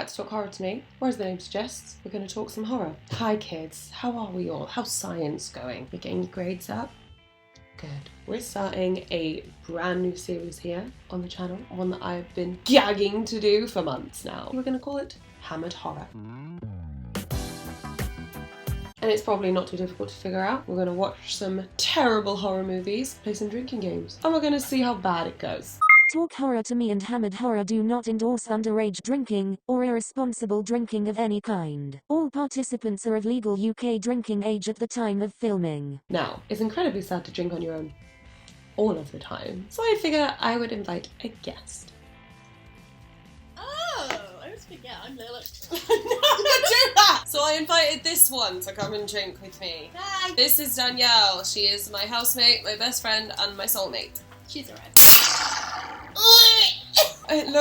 to Talk Horror to Me, or as the name suggests, we're going to talk some horror. Hi kids, how are we all? How's science going? You getting your grades up? Good. We're starting a brand new series here on the channel, one that I've been gagging to do for months now. We're going to call it Hammered Horror. And it's probably not too difficult to figure out. We're going to watch some terrible horror movies, play some drinking games, and we're going to see how bad it goes. Talk Horror to Me and Hammered Horror do not endorse underage drinking, or irresponsible drinking of any kind. All participants are of legal UK drinking age at the time of filming. Now, it's incredibly sad to drink on your own all of the time, so I figure I would invite a guest. Oh, I always forget, I'm Lily. Do that! So I invited this one to come and drink with me. Hi! This is Danielle. She is my housemate, my best friend, and my soulmate. She's alright. It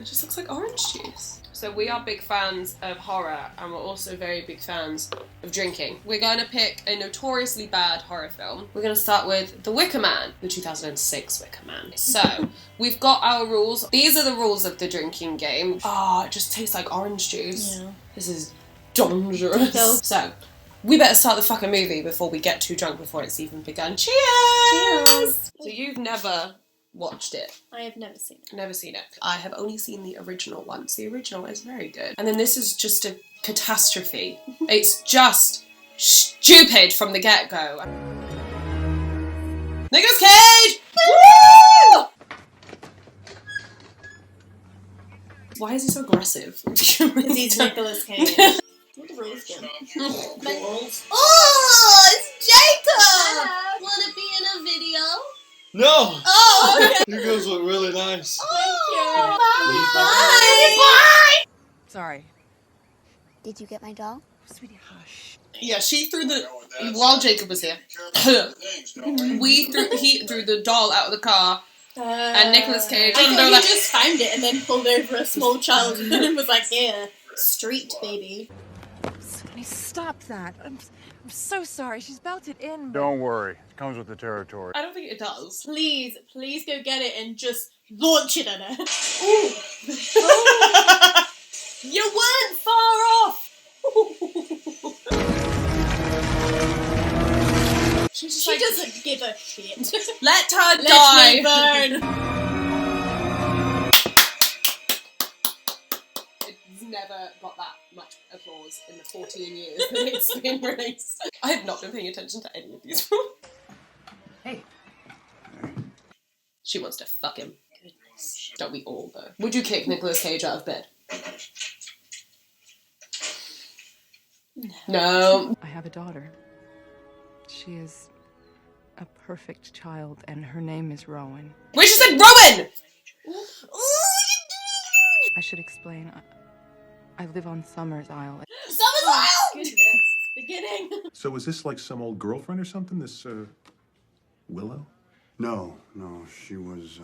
just looks like orange juice. So we are big fans of horror, and we're also very big fans of drinking. We're going to pick a notoriously bad horror film. We're going to start with The Wicker Man, the 2006 Wicker Man. So we've got our rules. These are the rules of the drinking game. Ah, it just tastes like orange juice. Yeah. This is dangerous. So we better start the fucking movie before we get too drunk before it's even begun. Cheers! Cheers! So you've never watched it? I have never seen it. Never seen it. I have only seen the original once. The original is very good. And then this is just a catastrophe. It's just stupid from the get-go. Nicolas Cage! Woo! Why is he so aggressive? Because he's Nicolas Cage. What the rules do? Rules. Oh, it's Jacob! Wanna be in a video? No! Oh, okay. You guys look really nice. Oh, Bye. bye! Sorry. Did you get my doll? Sweetie, hush. Yeah, she threw the... While Jacob was here, he threw the doll out of the car, and Nicolas Cage... I thought he just found it and then pulled over a small child and was like, here, street baby. Sweetie, stop that. I'm so sorry. She's belted in. Don't worry. It comes with the territory. I don't think it does. Please go get it and just launch it at her. Ooh. Oh. You weren't far off! She doesn't give a shit. Let her Let die! me burn! It's never got that much applause in the 14 years that it's been released. I have not been paying attention to any of these. Hey. She wants to fuck him. Goodness. Don't we all, though? Would you kick Nicolas Cage out of bed? No. I have a daughter. She is a perfect child, and her name is Rowan. Wait, she said Rowan! I should explain. I live on Summersisle. Summersisle! Goodness, it's beginning. So is this like some old girlfriend or something, this, Willow? No, she was,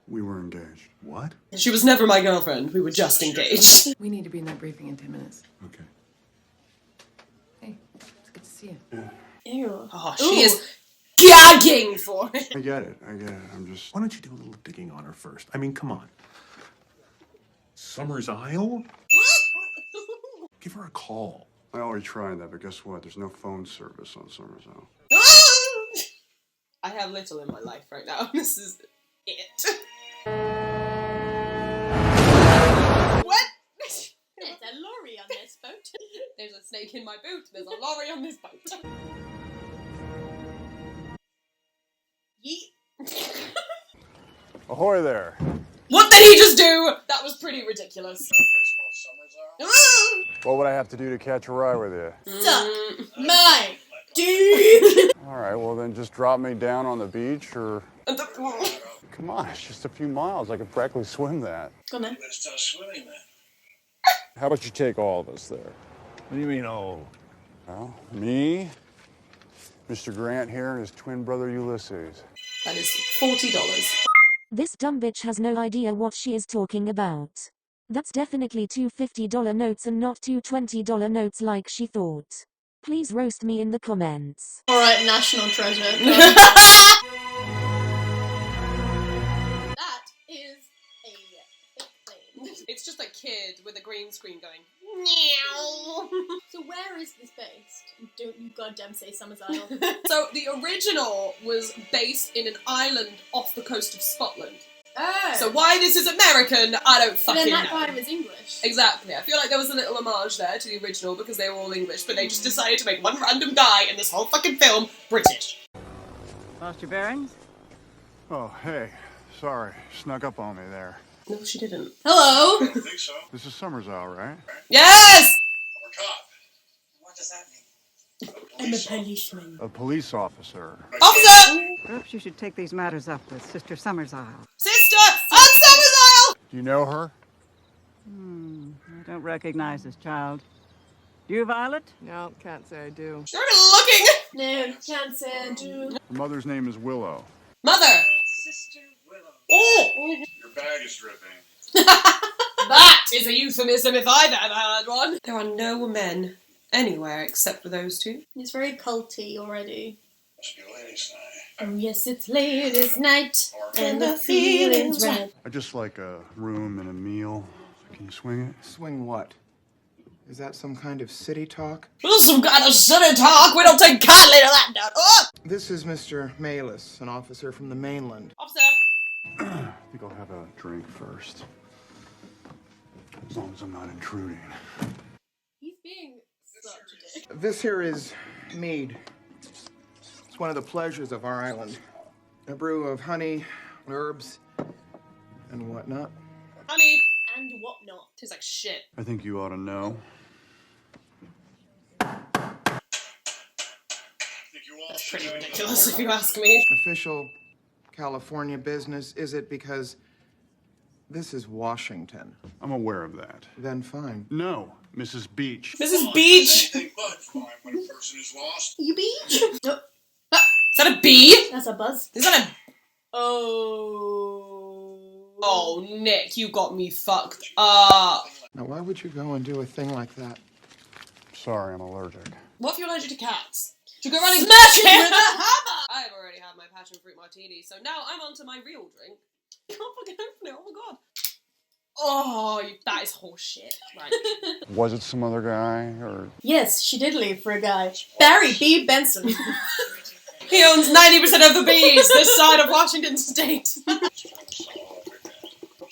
we were engaged. What? She was never my girlfriend. We were just engaged. We need to be in that briefing in 10 minutes. Okay. Hey, it's good to see you. Yeah. Ew. Oh, she is gagging for it. I get it. I'm just... Why don't you do a little digging on her first? I mean, come on. Summersisle? Give her a call. I already tried that, but guess what? There's no phone service on Summersisle. I have little in my life right now. This is it. What? There's a lorry on this boat. There's a snake in my boot. There's a lorry on this boat. Yeet. Ahoy there. What did he just do? That was pretty ridiculous. What would I have to do to catch a ride with you? Suck my dick. All right, well then just drop me down on the beach or... Come on, it's just a few miles. I could practically swim that. Come on. Let's start swimming then. How about you take all of us there? What do you mean, oh? Well, me, Mr. Grant here, and his twin brother Ulysses. That is $40. This dumb bitch has no idea what she is talking about. That's definitely two $50 notes and not two $20 notes like she thought. Please roast me in the comments. Alright, national treasure. That is a fake plane. screen going, meow. So where is this based? Don't you goddamn say Summersisle. So the original was based in an island off the coast of Scotland. Oh. So why this is American, I don't But fucking then that know. guy was English. Exactly. I feel like there was a little homage there to the original because they were all English, but they just decided to make one random guy in this whole fucking film British. Lost your bearings? Oh, hey. Sorry. Snuck up on me there. No, she didn't. Hello? I don't think so. This is Summersisle, right? Yes! I'm a cop. What does that mean? I'm a policeman. A police officer. Officer! Perhaps you should take these matters up with Sister Summersisle. Sister! On Summersisle! Do you know her? I don't recognize this child. Do you, Violet? No, can't say I do. You're looking! No, can't say I do. Her mother's name is Willow. Mother! Sister Willow. Oh! Your bag is dripping. That is a euphemism if I've ever heard one. There are no men anywhere except for those two. It's very culty already. Must be ladies' night. Oh yes, it's ladies' night, and the feeling's right. I just like a room and a meal. Can you swing it? Swing what? Is that some kind of city talk? This is some kind of silly talk. We don't take kindly to that, Dad. Oh! This is Mr. Malis, an officer from the mainland. Officer! I think I'll have a drink first. As long as I'm not intruding. He's being such a dick. This here is mead. It's one of the pleasures of our island. A brew of honey, herbs, and whatnot. Honey! And whatnot. Tastes like shit. I think you ought to know. That's pretty ridiculous if you ask me. Official California business, is it? Because this is Washington. I'm aware of that. Then fine. No, Mrs. Beach. Mrs. Beach! Anything but fine when a person is lost. You beach? No. Is that a bee? That's a buzz. Is that a... Oh. Oh, Nick, you got me fucked up. Now, why would you go and do a thing like that? Sorry, I'm allergic. What if you're allergic to cats? To go running smash it with a hammer! I've already had my passion fruit martini, so now I'm on to my real drink. I can't fucking open it, oh my god. Oh, that is horseshit. Right. Was it some other guy, or... Yes, she did leave for a guy. Barry B. Benson. He owns 90% of the bees this side of Washington State.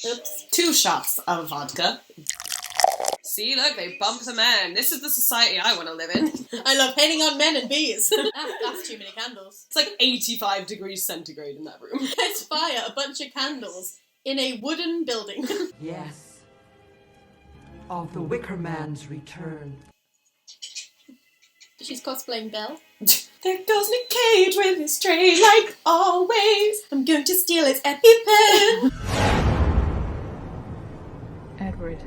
Oops. 2 shots of vodka. See, look, they bump the man. This is the society I want to live in. I love hating on men and bees. That's too many candles. It's like 85 degrees centigrade in that room. Let's fire a bunch of candles in a wooden building. Yes. Of the Wicker Man's return. She's cosplaying Belle. There goes Nick Cage with his tray, like always. I'm going to steal its EpiPen. Edward,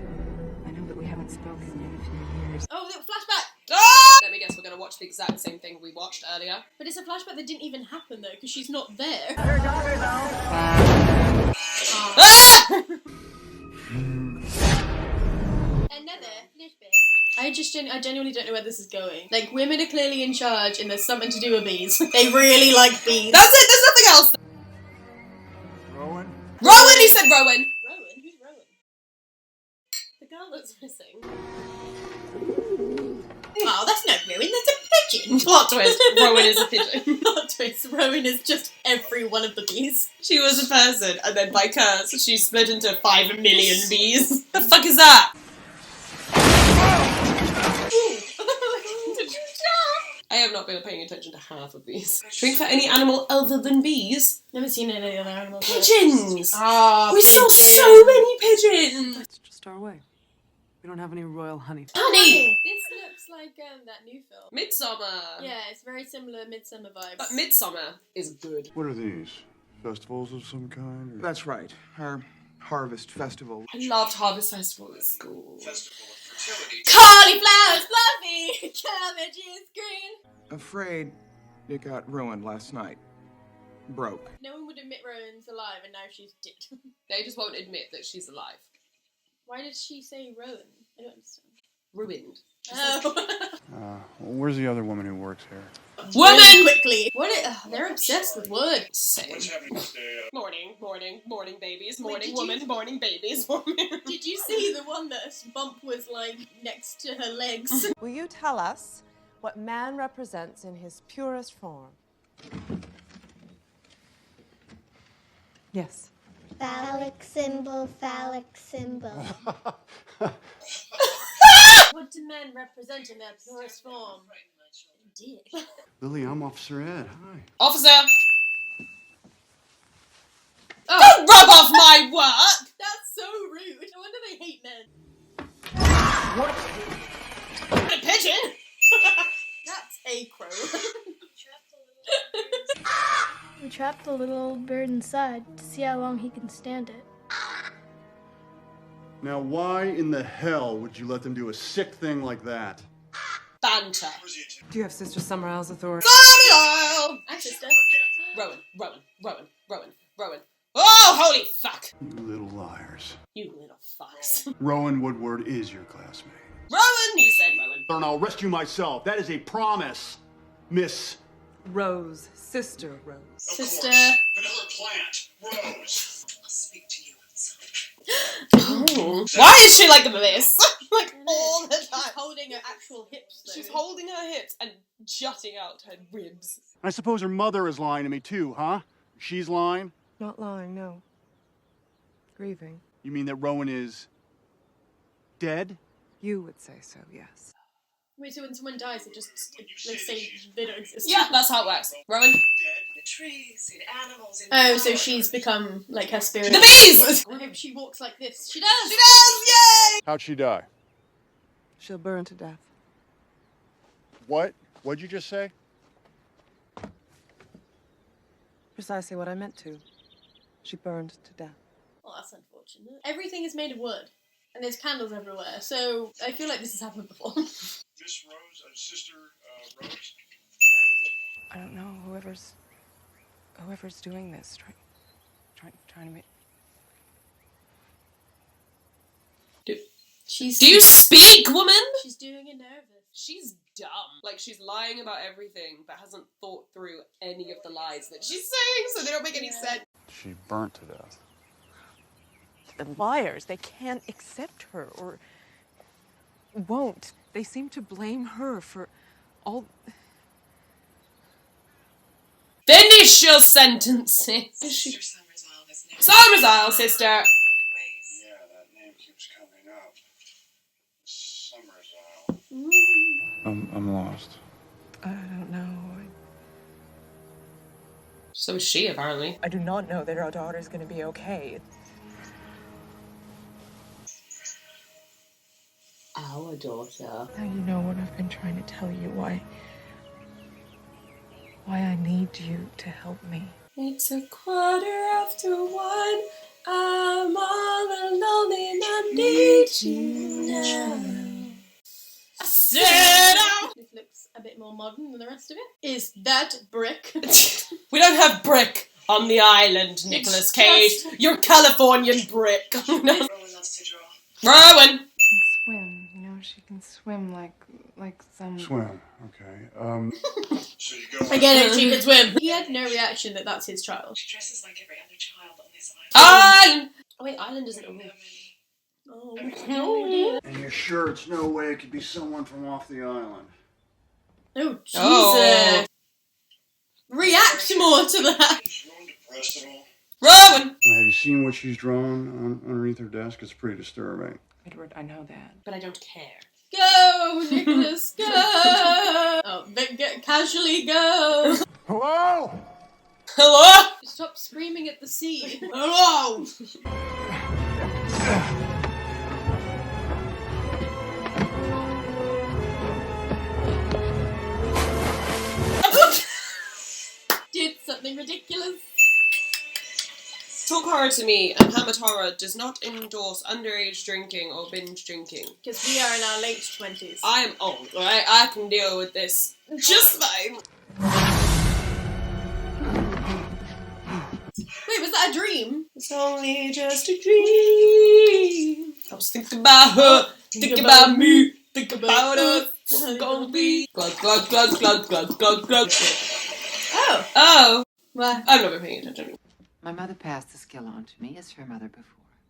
I know that we haven't spoken in a few years. Oh, look, flashback. Ah! Let me guess, we're going to watch the exact same thing we watched earlier. But it's a flashback that didn't even happen, though, because she's not there. Ah! Another flashback. I genuinely don't know where this is going. Like, women are clearly in charge, and there's something to do with bees. They really like bees. That's it, there's nothing else. Rowan? Rowan, he said Rowan. Rowan? Who's Rowan? The girl that's missing. Oh, that's not Rowan, that's a pigeon. Plot twist, Rowan is a pigeon. Plot twist, Rowan is just every one of the bees. She was a person, and then by curse, she split into 5 million bees. The fuck is that? I have not been paying attention to half of these. Drink for any animal other than bees? Never seen any other animals. Pigeons! Ah, We saw so many pigeons! That's just our way. We don't have any royal honey. Honey! This looks like that new film. Midsummer! Yeah, it's very similar Midsummer vibes. But Midsummer is good. What are these? Festivals of some kind? Or... That's right. Our harvest festival. I loved Harvest Festival at school. Festival of fertility. Cauliflower's fluffy, cabbage is green. Afraid it got ruined last night. Broke. No one would admit Rowan's alive, and now she's dead. They just won't admit that she's alive. Why did she say Rowan? I don't understand. ruined. Where's the other woman who works here? Woman! Really quickly. They're obsessed with wood. Same. What's happening today? Morning, babies. Wait, Morning, did woman, you- morning, babies. Woman. Did you see the one that Bump was like next to her legs? Will you tell us what man represents in his purest form? Yes. Phallic symbol, phallic symbol. What do men represent in their purest form? Dick. Lily, I'm Officer Ed. Hi. Officer! Don't rub off my work! That's so rude. No wonder they hate men. What a pigeon! That's a crow. We trapped the little old bird inside to see how long he can stand it. Now, why in the hell would you let them do a sick thing like that? Banter. Do you have Sister Summersisle's authority? Summersisle! Hi, sister. Rowan. Oh, holy fuck! You little liars. You little fucks. Rowan Woodward is your classmate. Rowan, he said Rowan. And I'll rescue myself. That is a promise, Miss Rose. Sister Rose. Sister. Vanilla plant. Rose. I'll speak to you outside. Oh. Why is she like this? Like all the time. She's holding her actual hips though. She's holding her hips and jutting out her ribs. I suppose her mother is lying to me too, huh? She's lying? Not lying, no. Grieving. You mean that Rowan is dead? You would say so, yes. Wait, so when someone dies, they just they say they don't exist. Yeah, that's how it works. Rowan. The trees and animals and Oh, so she's become like her spirit. The bees! I hope she walks like this. She does! She does! Yay! How'd she die? She'll burn to death. What? What'd you just say? Precisely what I meant to. She burned to death. Well, that's unfortunate. Everything is made of wood. And there's candles everywhere, so I feel like this has happened before. Miss Rose, Sister Rose. I don't know. Whoever's doing this, trying to make. Do you speak, woman? She's doing it nervous. She's dumb. Like, she's lying about everything, but hasn't thought through any of the lies that she's saying, so they don't make any sense. She burnt to death. The liars, they can't accept her or won't. They seem to blame her for all. Finish your sentences. Sister Summersisle has never. Summersisle, sister. Yeah, that name keeps coming up. Summersisle. I'm lost. I don't know. So is she, apparently. I do not know that our daughter's going to be okay. Our daughter. Now you know what I've been trying to tell you. Why I need you to help me. It's 1:15. I'm all alone and I need you now. I said This looks a bit more modern than the rest of it. Is that brick? We don't have brick on the island, Nicolas Cage. You're Californian brick. Rowan loves to draw. Rowan! Swim, you know, she can swim like some. Swim, okay. So you go. I get it, she can swim. He had no reaction that that's his child. She dresses like every other child on this Island! Oh wait, island isn't a real. Oh, no. And you're sure it's no way it could be someone from off the island? Oh, Jesus. Oh. React more to that. Rowan! Have you seen what she's drawn underneath her desk? It's pretty disturbing. Edward, I know that. But I don't care. Go, Nicholas, go! Oh, casually go! Hello? Hello? Stop screaming at the sea. Hello! Did something ridiculous. Talk Horror to Me and Hammered Horror does not endorse underage drinking or binge drinking. Because we are in our late 20s. I am old, alright? I can deal with this just fine. Wait, was that a dream? It's only just a dream. I was thinking about her, thinking about me, Think about us. What's gonna be? Glug, glug, glug, glug, glug, glug, glug. Oh. Oh. What? I've not been paying attention. My mother passed the skill on to me as her mother before.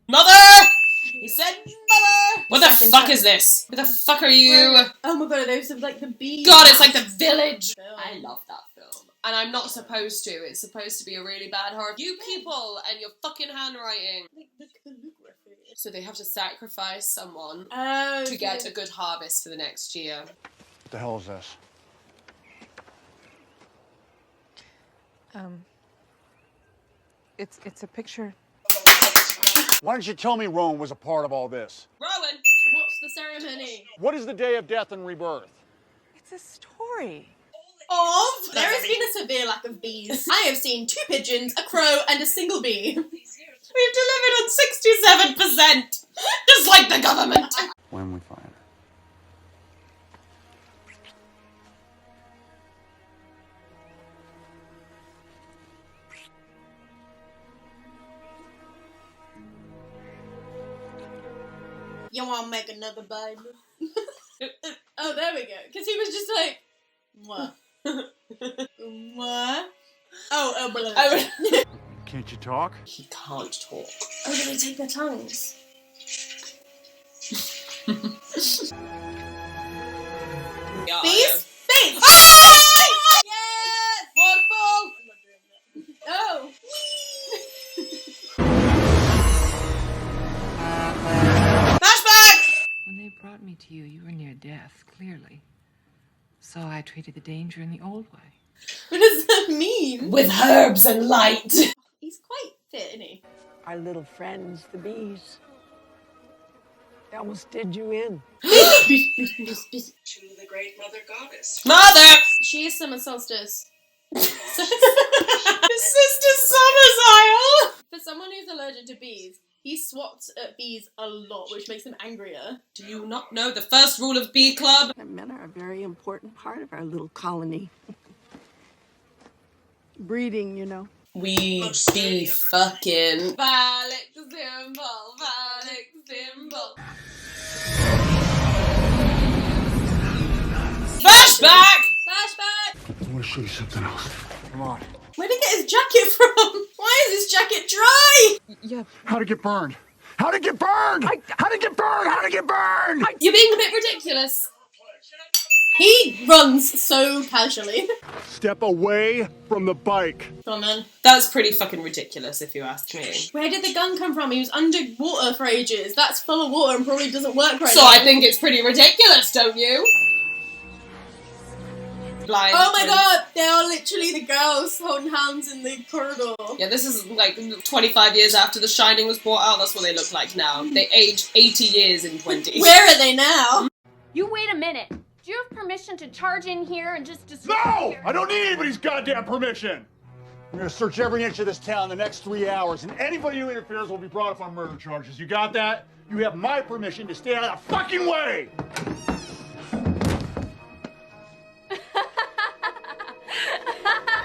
Mother! He said mother! What the fuck is this? What the fuck are you? Oh my god, those are like the bees. God, it's like The Village! I love that film. And I'm not supposed to. It's supposed to be a really bad horror. You people and your fucking handwriting. So they have to sacrifice someone to get a good harvest for the next year. What the hell is this? It's a picture. Why didn't you tell me Rowan was a part of all this? Rowan! What's the ceremony? What is the day of death and rebirth? It's a story. There has been a severe lack of bees. I have seen 2 pigeons, a crow, and a single bee. We've delivered on 67%! Just like the government! When we find her. You want to make another Bible? Oh, there we go. Because he was just like, what? What? Oh, blah, blah. Can't you talk? He can't talk. Oh, did they take their tongues? Yeah, Bees? Bees! Yes! Waterfall! Oh! Flashback! When they brought me to you, you were near death, clearly. So I treated the danger in the old way. What does that mean? With herbs and light. He's quite fit, isn't he? Our little friends, the bees. They almost did you in. To the great mother goddess. Mother! She is summer solstice. Sister Summersisle! For someone who's allergic to bees, he swats at bees a lot, which makes him angrier. Do you not know the first rule of Bee Club? Men are a very important part of our little colony. Breeding, you know. We be fucking. Phallic symbol, phallic symbol. Flashback! Flashback! I want to show you something else. Come on. Where did he get his jacket from? Why is his jacket dry? Yeah. How'd it get burned? How'd it get burned? How'd it get burned? How'd it get burned? You're being a bit ridiculous. He runs so casually. Step away from the bike. Come on, man. That's pretty fucking ridiculous if you ask me. Where did the gun come from? He was underwater for ages. That's full of water and probably doesn't work right So now. I think it's pretty ridiculous, don't you? Blind. Oh my god, they are literally the girls holding hands in the corridor. Yeah, this is like 25 years after The Shining was brought out. That's what they look like now. They aged 80 years in 20. Where are they now? You wait a minute. Do you have permission to charge in here and just No! I don't need anybody's goddamn permission! We're gonna search every inch of this town in the next 3 hours, and anybody who interferes will be brought up on murder charges. You got that? You have my permission to stay out of the fucking way!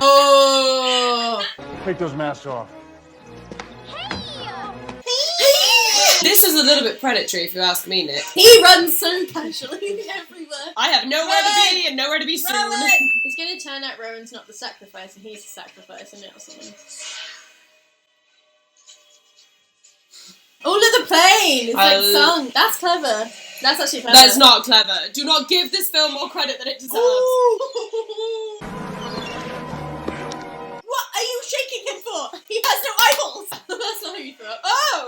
Oh! Take those masks off. This is a little bit predatory if you ask me, Nick. He runs so casually everywhere. I have nowhere to be and nowhere to be seen. Rowan! It's gonna turn out Rowan's not the sacrifice and he's the sacrifice and not someone. Oh, look, the plane! It's like sung. That's clever. That's actually clever. That's not clever. Do not give this film more credit than it deserves. What are you shaking him for? He has no eyeballs! That's not how you throw up. Oh!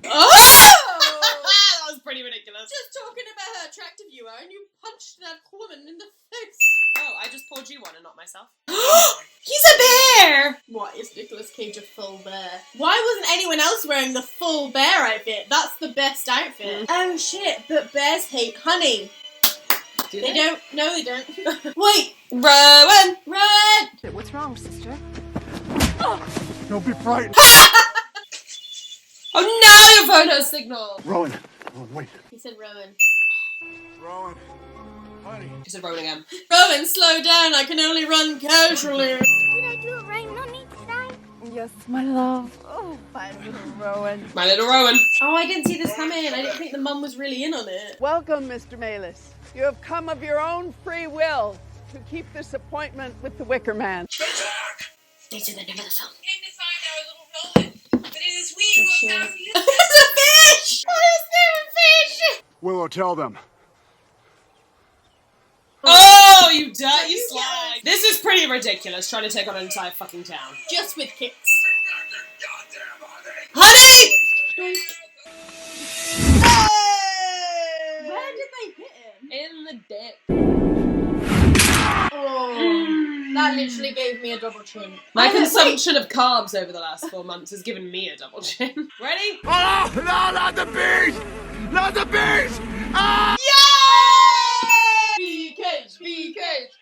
That was pretty ridiculous. Just talking about how attractive you are and you punched that woman in the face. Oh, I just pulled you one and not myself. He's a bear! What is Nicolas Cage a full bear? Why wasn't anyone else wearing the full bear outfit? That's the best outfit. Oh shit, but bears hate honey. Do they don't. No, they don't. Wait! Rowan! Rowan! What's wrong, sister? Don't be frightened. Oh no, your phone has signal! Rowan. Oh, wait. He said Rowan. Rowan. Honey. He said Rowan again. Rowan, slow down. I can only run casually. Did I do it right, Mommy? Did I? Yes, my love. Oh, my little Rowan. My little Rowan. Oh, I didn't see this coming. I didn't think the mum was really in on it. Welcome, Mr. Malis. You have come of your own free will to keep this appointment with the Wicker Man. They said the name of the film. Came to find our little Rowan, but it is we who have found you. It's a fish! Why is there a fish? Willow, tell them. Oh, you dirty slag. This is pretty ridiculous, trying to take on an entire fucking town. Just with kicks. Honey! Where did they hit him? In the dip. Oh, that literally gave me a double chin. My consumption of carbs over the last 4 months has given me a double chin. Ready? Oh, no, not the bees! Not the bees! Ah! Bee cage, bee cage.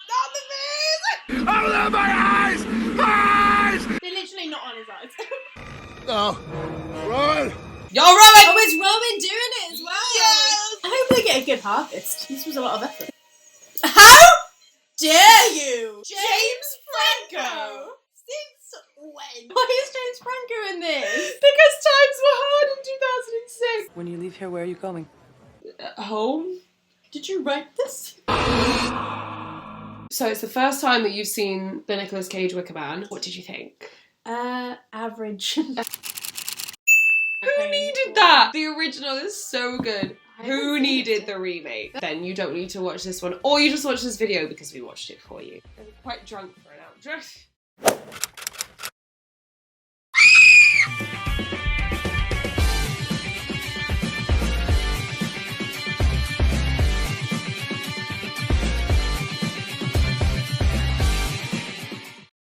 Not the bees! Oh, my eyes! Eyes! They're literally not on his eyes. Oh, Rowan! Yo, Rowan! Oh, it's Rowan doing it as well. Yes! I hope they get a good harvest. This was a lot of effort. How dare you? James Franco! Since when? Why is James Franco in this? Because times were hard in 2006. When you leave here, where are you going? Home? Did you write this? So it's the first time that you've seen the Nicolas Cage Wicker Man. What did you think? Average. Who needed that? The original is so good. Who needed the remake? Then you don't need to watch this one, or you just watch this video because we watched it for you. I'm quite drunk for an outro.